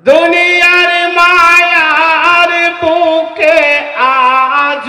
দুনিয়ার মায়ার বুকে আজ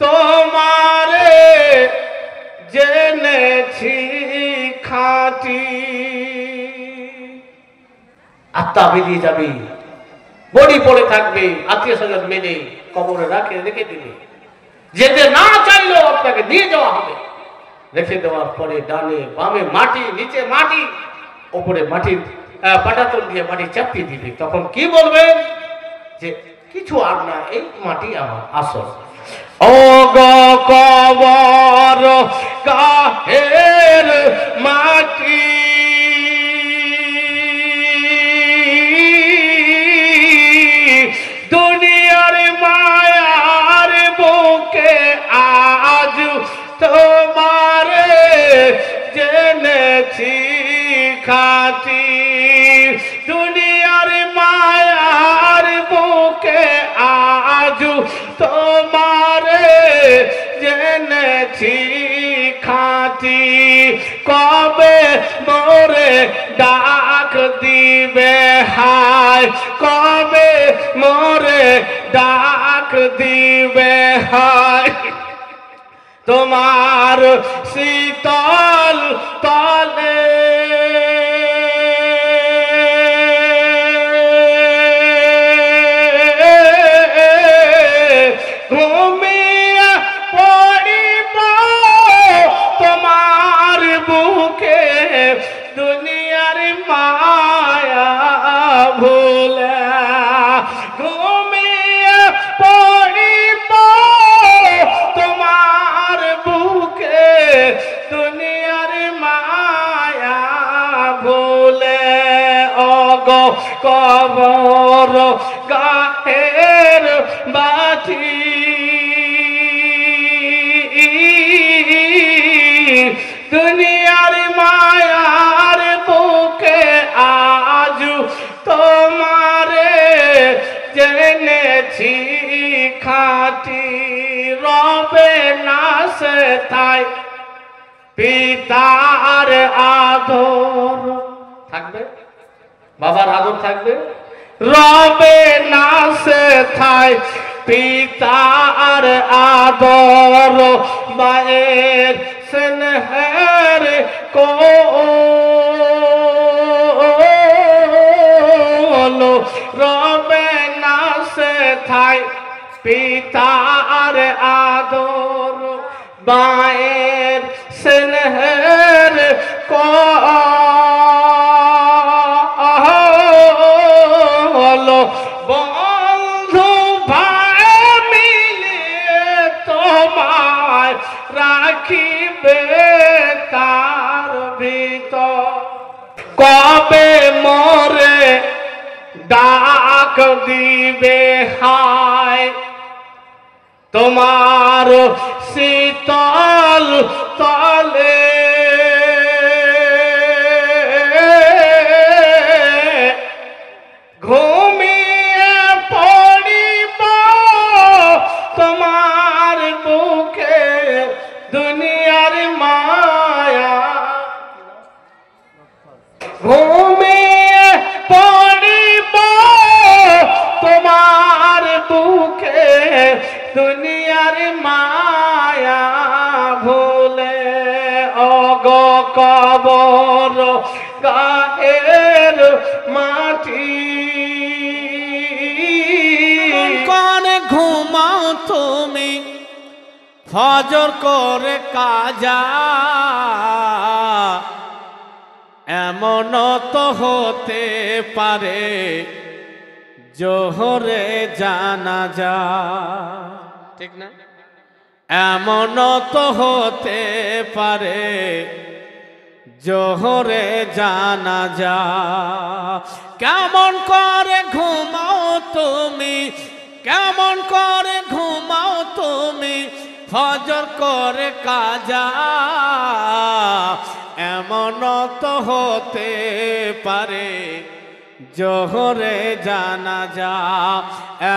তোমারে জেনেছি খাঁটি। আত্মা বেরিয়ে যাবে, বডি পড়ে থাকবে, আত্মীয় স্বজন মেনে কবরে রেখে দিবে। যেতে না চাইলেও আপনাকে নিয়ে যাওয়া হবে। রেখে দেওয়ার পরে ডানে বামে মাটি, নিচে মাটি, ওপরে মাটির পাটাতল দিয়ে মাটি চাপিয়ে দিবে। তখন কি বলবেন? যে কিছু আর না, এই মাটি আমার আসল। ও গো কবর গাহের মাটি, দুনিয়ার মায়ার বুকে আজ তোমারে জেনেছি খাঁটি। দুনিয়ার মায়ার বুকে আজ তোমারে জেনেছি খাঁটি। কবে মোরে ডাক দিবে হায়, কবে মোরে ডাক দিবে হায়, তোমার শীতল তলে। ঘুমিয়ে পড়িব তোমার বুকে, দুনিয়ার মায়া ভুলে। ঘুমিয়ে পড়িব তোমার বুকে, দুনিয়ার মায়া ভুলে। ওগো কবর গাহের বাটি, দুনিয়ার মায়ার বুকে আজ তোমারে জেনেছি খাঁটি। রবে না সে তাই পিতার আদর থাকবে, বাবার আদর থাকবে। রবে না সে তাই পিতার আদর, মায়ের স্নেহের কোল। রবে না সে তাই পিতার আদর, মায়ের স্নেহের কোল। বন্ধু ভাই মিলিয়ে তোমায় রাখিবে তার ভিতর। কবে মোরে ডাক দিবে হায়, তোমার শীতল তলে। ঘুমিয়ে পড়িব তোমার বুকে, দুনিয়ার মায়া। ঘুমিয়ে পড়িব তোমার বুকে, দুনিয়ার মায়া ভুলে। ওগো কবর গাহের মাটি, কোন ঘুমাও তুমি ফজর করে কাজা, এমন তো হতে পারে জোহরে জানাজা। ঠিক না? এমন তো হতে পারে জোহরে জানাজা। কেমন করে ঘুমাও তুমি, কেমন করে ঘুমাও তুমি ফজর করে কাজা, এমন তো হতে পারে জোহরে জানাজা।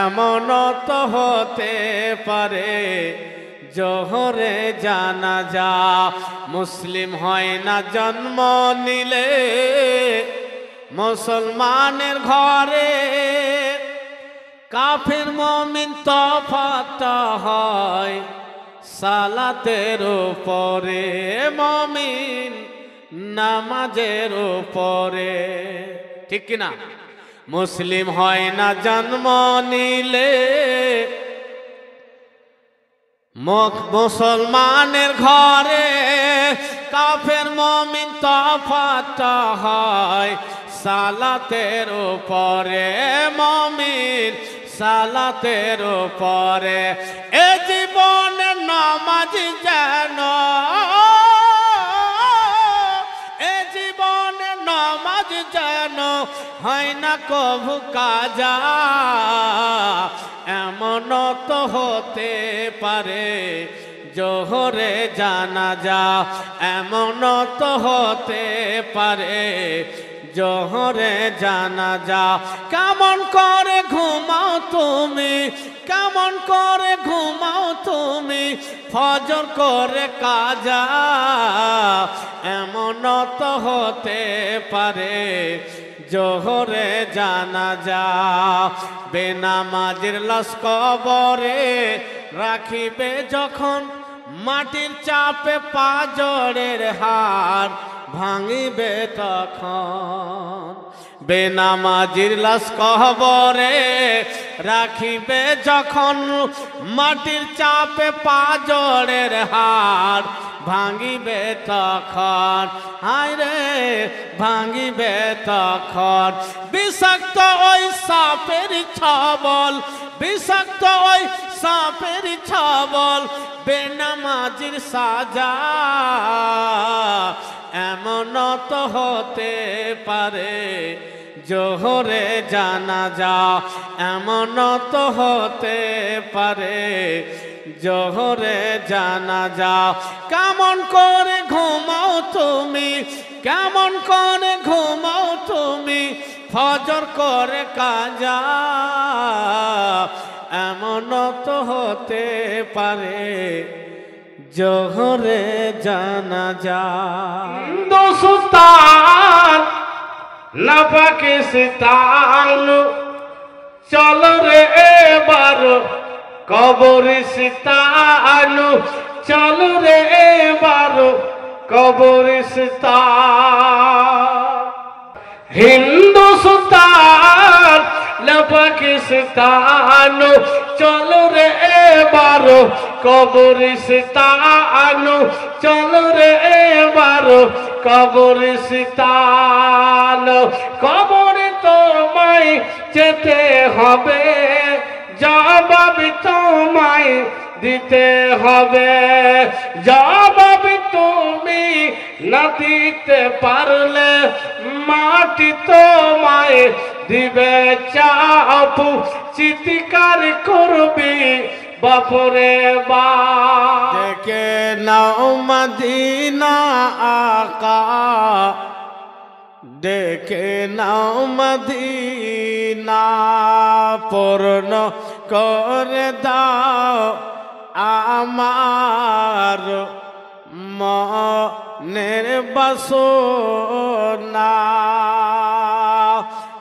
এমন তো হতে পারে জোহরে জানাজা। মুসলিম হয় না জন্ম নিলে মুসলমানের ঘরে কাফির মুমিন তফাৎ হয় সালাতের উপরে, মুমিন নামাজের উপরে। ঠিক কিনা? মুসলিম হয় না জন্ম নিলে, মুসলমানের ঘরে কাফের মুমিন তফাৎ হয় সালাতের উপরে, মুমিন সালাতের উপরে। এ জীবনে নামাজ যেন, এ জীবনে নামাজ যেন হয় না কভু কাজা। এমন তো হতে পারে জোহরে জানাজা, এমন তো হতে পারে জোহরে জানাজা। কেমন করে ঘুমাও তুমি, কেমন করে ঘুমাও তুমি ফজর করে কাজা। এমন তো হতে পারে জোহরে জানাজা। বেনামাজির লাশ কবরে রাখিবে যখন, মাটির চাপে পাঁজরের হাড় ভাঙিবে তখন। বেনামাজির লাশ কবরে রাখিবে যখন, মাটির চাপে পাঁজরের হাড় ভাঙিবে তখন। হায় রে ভাঙিবে তখন। বিষাক্ত ওই সাপের ছবল, বিষাক্ত ওই সাপের ছবল বেনামাজির সাজা। এমন তো হতে পারে জোহরে জানাজা, এমন তো হতে পারে জোহরে জানাজা। কেমন করে ঘুমাও তুমি, কেমন করে ঘুমাও তুমি ফজর করে কাজা। এমন তো হতে পারে জোহরে জানাজা। হিন্দুস্তান না পাকিস্তান, চল রে এবার কবরিস্তান, চল রে এবার কবরিস্তান। হিন্দুস্তান না পাকিস্তান, চল রে এবার কবরিস্তান, চল রে এবার কবরিস্তান। কবরে তোমায় যেতে হবে, জবাব তোমায় দিতে হবে। জবাব তুমি না দিতে পারলে মাটি তোমায় দিবে চাপ। চিৎকার করবি বাপরে বাপ। দেখে নাও মদিনা আকা, দেখে নাও মদিনা পূর্ণ করে দাও আমার মনের বাসনা।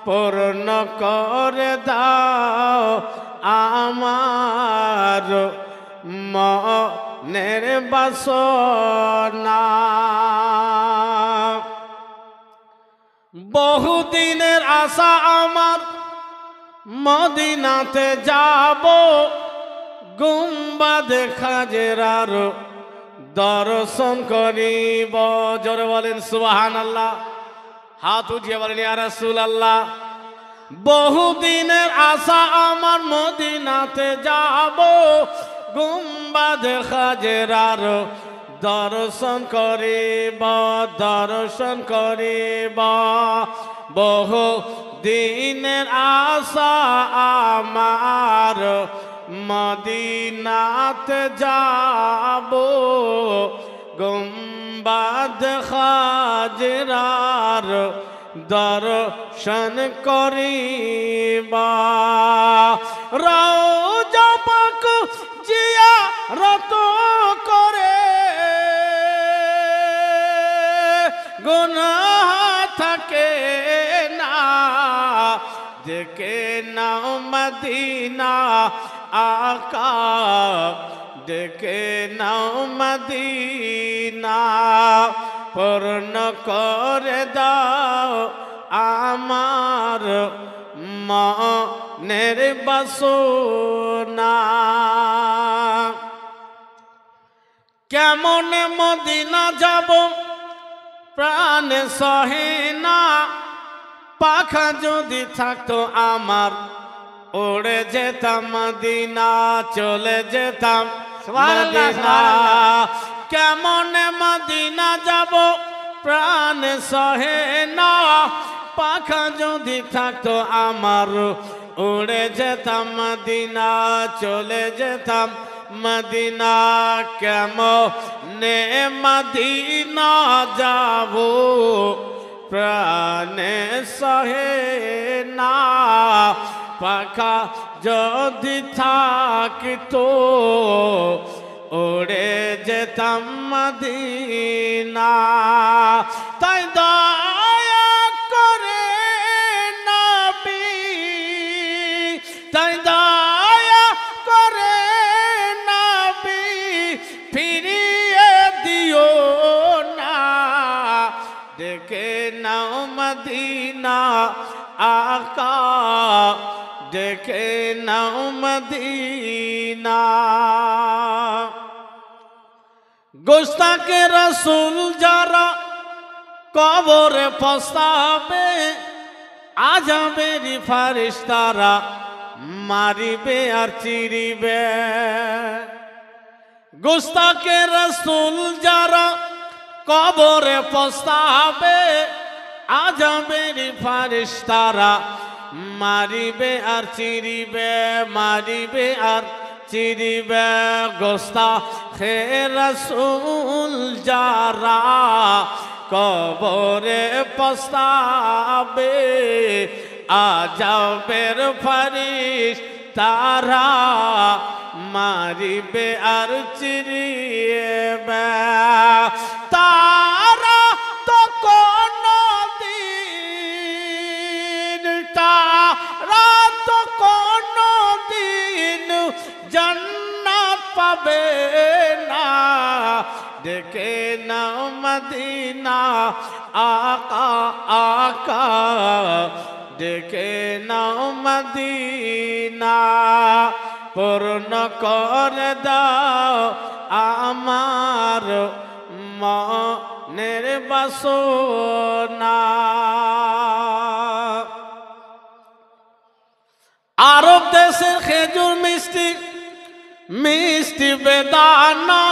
পূর্ণ করে দাও আমার মনের বাসনা। বহুদিনের আশা আমার মদিনাতে যাব, গুম্বাদ খাজরার দর্শন করিব। জোরে বলেন সুবহানাল্লাহ, হাত উঠিয়ে বলেন ইয়া রাসূলুল্লাহ। বহুদিনের আশা আমার মদিনাতে যাব, গুম্বাদ খাজরার দর্শন করিব, দর্শন করিব। বহু দিনের আশা আমার মদিনাতে যাব, গুম্বাদ খাজরার দর্শন করিবা। রওজা পাক জিয়ারত করে গুনাহ থাকে না, দেখে নাও মদিনা আকা দেখে নাও মদিনা পূর্ণ করে দাও আমার মনের বাসনা কেমন মদিনা যাব প্রাণ সহে না পাখা যদি থাকতো আমার উড়ে যেতাম মদিনা চলে যেতাম মদিনা কেমন মদিনা যাব প্রাণ সহে না পাখা যদি থাকতো আমার উড়ে যেতাম মদিনা চলে যেতাম মদিনা কেমনে মদিনা যাব প্রাণে সহে না পাখা যদি থাকিতো উড়ে যেতাম মদিনা তাই দয়া করে নবী তাই দয়া করে নবী ফিরিয়ে দিও না দেখে নাও মদিনা আকা দেখে নাও মদিনা গোস্তাকে রসুল যারা কবরে পস্তাবে আজাবেরি ফারিস্তারা মারিবে আর চিরিবে গোস্তাকে রসুল যারা কবরে পস্তাবে আজাবেরি ফারিস্তারা মারিবে আর চিরিবে মারিবে আর চিরিবে গোস্তা হে রাসূল যারা কবরে পস্তাবে আজাবের ফারিস্তারা মারিবে আর চিরিবে তারা তো কোনো দিন তারা তো কোনো দিন জান্নাত পাবে না দেখে নাও মদিনা আকা আকা দেখে নাও মদিনা পূর্ণ করে দাও আমার মনের বাসনা আরব দেশের খেজুর মিষ্টি মিষ্টি বেদানা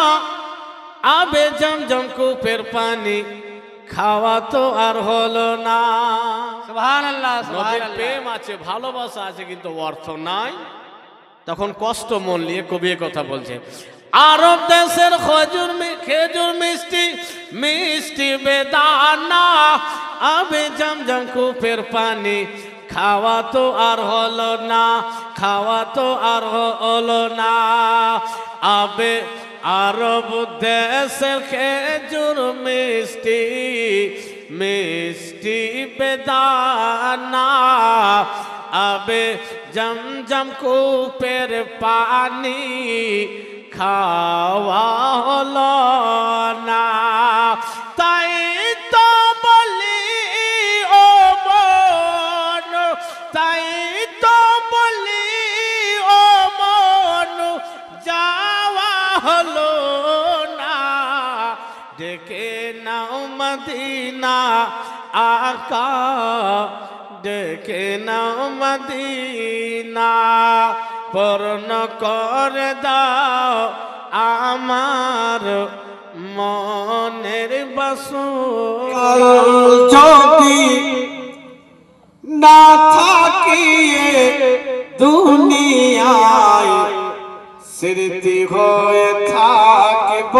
আবে জমজম কূপের পানি খাওয়া তো আর হলো না সুবহানাল্লাহ নদীর সুবহানাল্লাহ প্রেম আছে ভালোবাসা আছে কিন্তু অর্থ নাই তখন কষ্ট মন নিয়ে কবি কথা বলছে আরব দেশের খেজুর মিষ্টি মিষ্টি বেদানা আবে জমজম কূপের পানি খাওয়া তো আর হলো না খাওয়া তো আর হলো না আবে আরব দেশের খেজুর মিষ্টি মিষ্টি বেদানা আবে জমজম কূপের পানি খাওয়া হলো না তাই তো বলি ও মন তাই তো বলি ও মন যাওয়া হলো না দেখে নাও মদিনা আকা দেখে নাও মদিনা পূর্ণ করে দাও আমার মনের বাসনা যদি না থাকিয়ে দুনিয়ায় স্মৃতি হয়ে থাকিব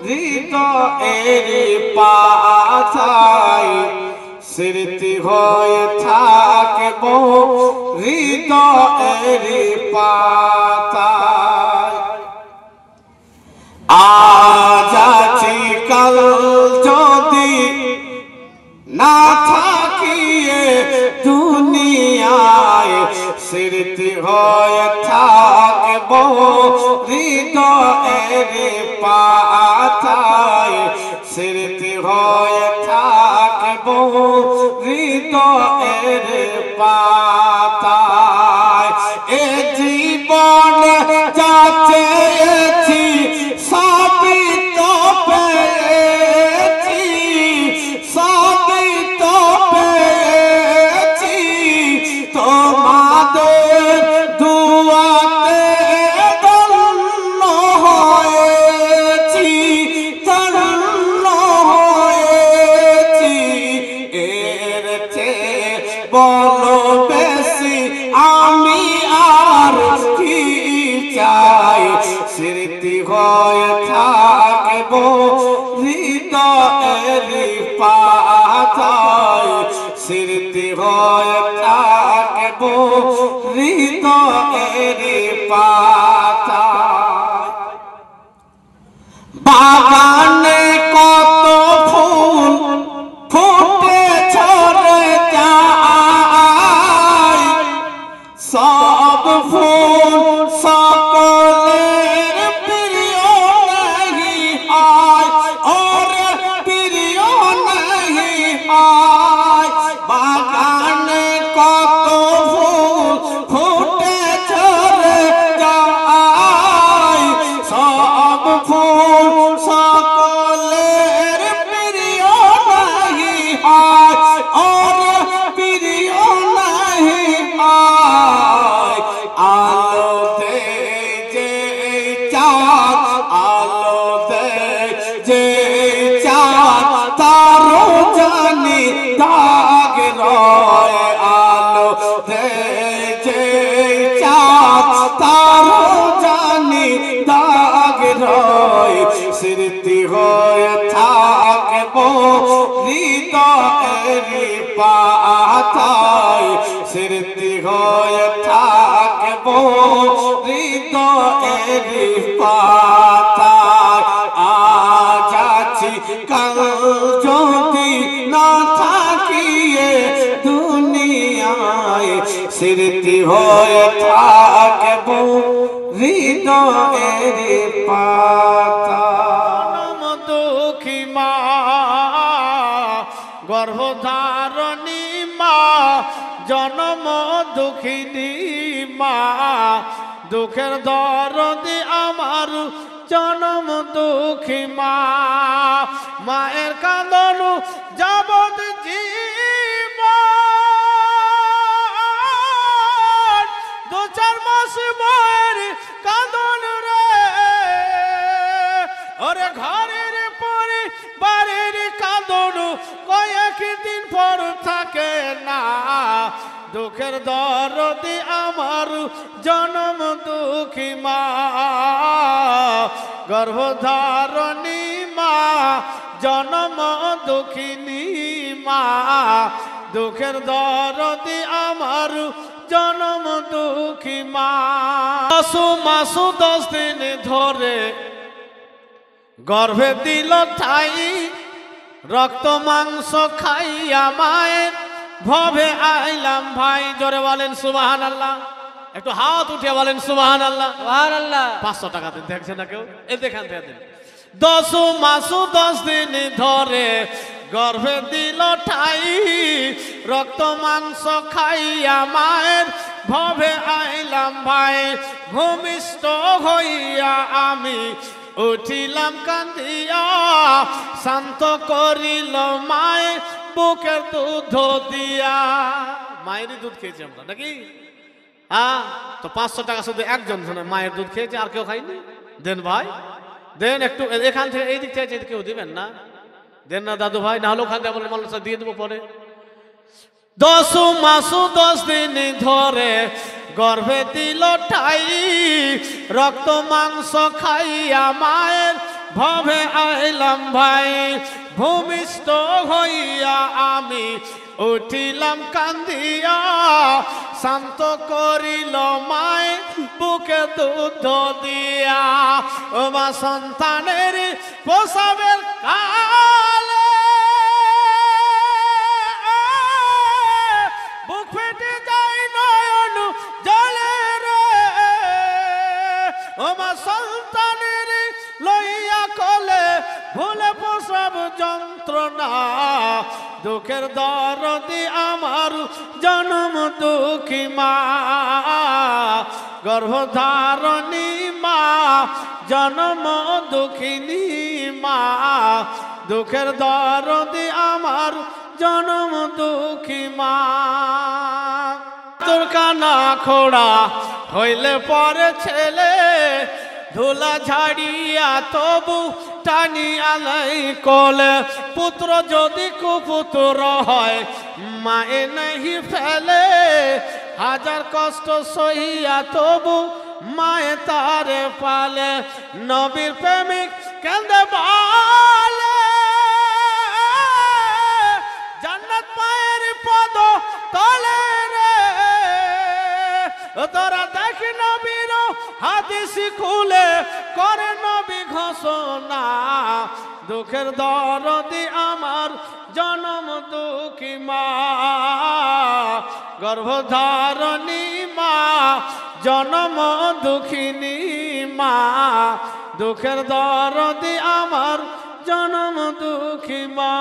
হৃদয়ের পাতায় স্মৃতি হয়ে থাকিব হৃদয়ের পাতায় আজ আছি কাল যদি না থাকিয়ে দুনিয়া স্মৃতি হয়ে থাকব হৃদয়ের পাতায়, স্মৃতি হয়ে থাকব হৃদয়ের পাতায়। এ জীবন যা চেয়েছি সবই তো পেয়েছি, সবই তো পেয়েছি, তোমাদের দুয়াতে ধন্য হয়েছি, ধন্য হয়েছি। এর চেয়ে বলো বেশি আমি আর কি চাই, স্মৃতি হয়ে থাকব হৃদয়ের পাতায়, স্মৃতি হয়ে থাকব হৃদয়ের পাতায়। বাগানে কত ফুল ফুটে ঝরে যায়, সব ফুল সকলের প্রিয় नहीं হয়, ওরে প্রিয় नहीं হয়। বাগানে কত ফুল ফুটে ঝরে যায়, সব ফুল সকলের প্রিয় नहीं হয়, ওরে প্রিয় नहीं হয়। আলো দে যে চাঁদ, আলো দে যে চাঁদ, তারও জানি দাগ রয়, আলো দে যে চাঁদ, তারও জানি দাগ রয়। স্মৃতি হয়ে থাকব হৃদয়ের পাতায়, স্মৃতি হয়ে থাকব হৃদয়ের পাতায়। আজ আছি কাল যদি না থাকিয়ে দুনিয়ায়, স্মৃতি হয়ে থাকব হৃদয়ের পাতায়। দুঃখী মা, গর্ভধারণী মা, জন্ম দুঃখিনী মা, দুঃখের দরদি আমার জন্ম দুঃখী মা। মায়ের কাঁদন যাবত জীবন, দু চার মাস মায়ের কাঁদন রে, ওরে ঘরের পরে বাড়ির কাঁদন কয়েকদিন পর থাকে না। দুঃখের দরদি আমার জন্ম দুঃখী মা, গর্ভধারণী মা, জন্ম দুঃখিনী মা, দুঃখের দরদি আমার জন্ম দুঃখী মা। মাসু 10 দিন ধরে গর্ভে দিল ঠাই, রক্ত মাংস খাইয়া মায়ের ভবে আইলাম ভাই। জোরে বলেন সুবহানাল্লাহ, একটু হাত উঠে বলেন সুবহানাল্লাহ, সুবহানাল্লাহ। 500 টাকা দিন, দেখছেন না কেউ? এই দেখান থেকে দিন। 10 মাস 10 দিন ধরে গর্ভে দিল ঠাই, রক্ত মাংস খাইয়া মায়ের ভবে আইলাম ভাই। ভূমিষ্ঠ হইয়া আমি উঠিলাম কান্দিয়া, শান্ত করিল মায়ে বুকের দুধ দিয়া। মায়েরই দুধ খেয়েছি আমরা নাকি? হ্যাঁ, তো 500 টাকা শুধু একজন মায়ের দুধ খেয়েছে, আর কেউ খাইনি। দেন ভাই দেন, একটু এখান থেকে এই দিক থেকে কেউ দিবেন না? দেন না দাদু ভাই, না হলেও খান বলে মানুষ দিয়ে দেবো পরে। 10 মাস 10 দিন ধরে গর্ভে দিল ঠাই, রক্ত মাংস খাইয়া মায়ের ভবে আইলাম ভাই। ভূমিষ্ঠ হইয়া আমি উঠিলাম কান্দিয়া, শান্ত করিল মায় বুকে দুধ দিয়া। ও মা সন্তানের প্রসবের কালে বুক ফেটে যায় নয়ন জলে দুঃখের দরদি আমার জনম দুঃখী মা গর্ভধারণী মা জনম দুঃখিনী মা দুঃখের দরদি আমার জনম দুঃখী মা তোর কানা খোড়া হইলে পরে ছেলে ধুলা ঝাড়িয়া তবু টানি আলাই কোলে পুত্র যদি কুপুত্র হয় মায়ে নাহি ফেলে হাজার কষ্ট সহিয়া তবু মায়ে তারে পালে নবীর প্রেমিক কেন্দে বলে জান্নাত মায়ের পদ তলে রে তোরা দেখ নবীর হাদিস খুলে করে নবী ঘোষণা দুঃখের দরদি আমার জনম দুঃখী মা গর্ভধারণী মা জনম দুঃখিনী মা দুঃখের দরদি আমার জনম দুঃখী মা।